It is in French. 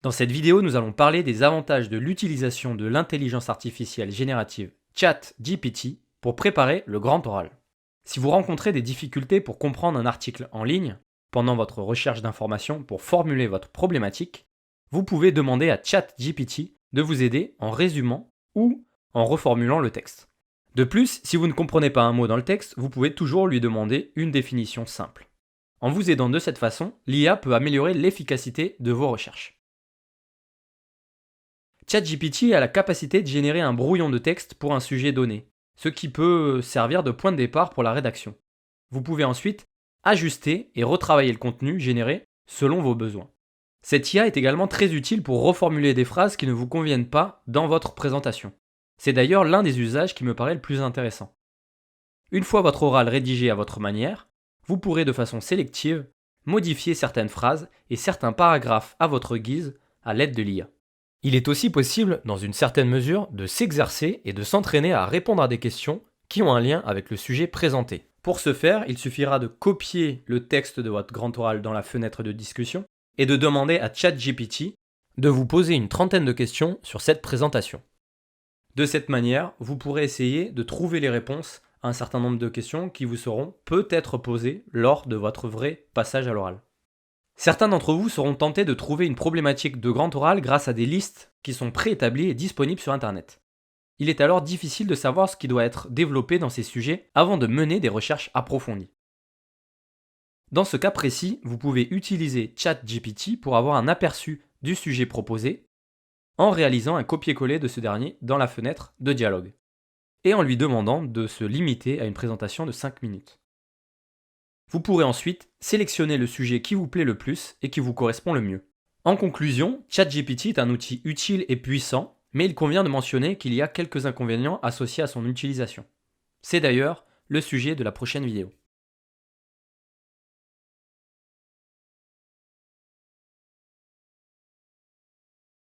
Dans cette vidéo, nous allons parler des avantages de l'utilisation de l'intelligence artificielle générative ChatGPT pour préparer le grand oral. Si vous rencontrez des difficultés pour comprendre un article en ligne, pendant votre recherche d'informations pour formuler votre problématique, vous pouvez demander à ChatGPT de vous aider en résumant ou en reformulant le texte. De plus, si vous ne comprenez pas un mot dans le texte, vous pouvez toujours lui demander une définition simple. En vous aidant de cette façon, l'IA peut améliorer l'efficacité de vos recherches. ChatGPT a la capacité de générer un brouillon de texte pour un sujet donné, ce qui peut servir de point de départ pour la rédaction. Vous pouvez ensuite ajuster et retravailler le contenu généré selon vos besoins. Cette IA est également très utile pour reformuler des phrases qui ne vous conviennent pas dans votre présentation. C'est d'ailleurs l'un des usages qui me paraît le plus intéressant. Une fois votre oral rédigé à votre manière, vous pourrez de façon sélective modifier certaines phrases et certains paragraphes à votre guise à l'aide de l'IA. Il est aussi possible, dans une certaine mesure, de s'exercer et de s'entraîner à répondre à des questions qui ont un lien avec le sujet présenté. Pour ce faire, il suffira de copier le texte de votre grand oral dans la fenêtre de discussion et de demander à ChatGPT de vous poser une trentaine de questions sur cette présentation. De cette manière, vous pourrez essayer de trouver les réponses à un certain nombre de questions qui vous seront peut-être posées lors de votre vrai passage à l'oral. Certains d'entre vous seront tentés de trouver une problématique de grand oral grâce à des listes qui sont préétablies et disponibles sur Internet. Il est alors difficile de savoir ce qui doit être développé dans ces sujets avant de mener des recherches approfondies. Dans ce cas précis, vous pouvez utiliser ChatGPT pour avoir un aperçu du sujet proposé en réalisant un copier-coller de ce dernier dans la fenêtre de dialogue et en lui demandant de se limiter à une présentation de 5 minutes. Vous pourrez ensuite sélectionner le sujet qui vous plaît le plus et qui vous correspond le mieux. En conclusion, ChatGPT est un outil utile et puissant, mais il convient de mentionner qu'il y a quelques inconvénients associés à son utilisation. C'est d'ailleurs le sujet de la prochaine vidéo.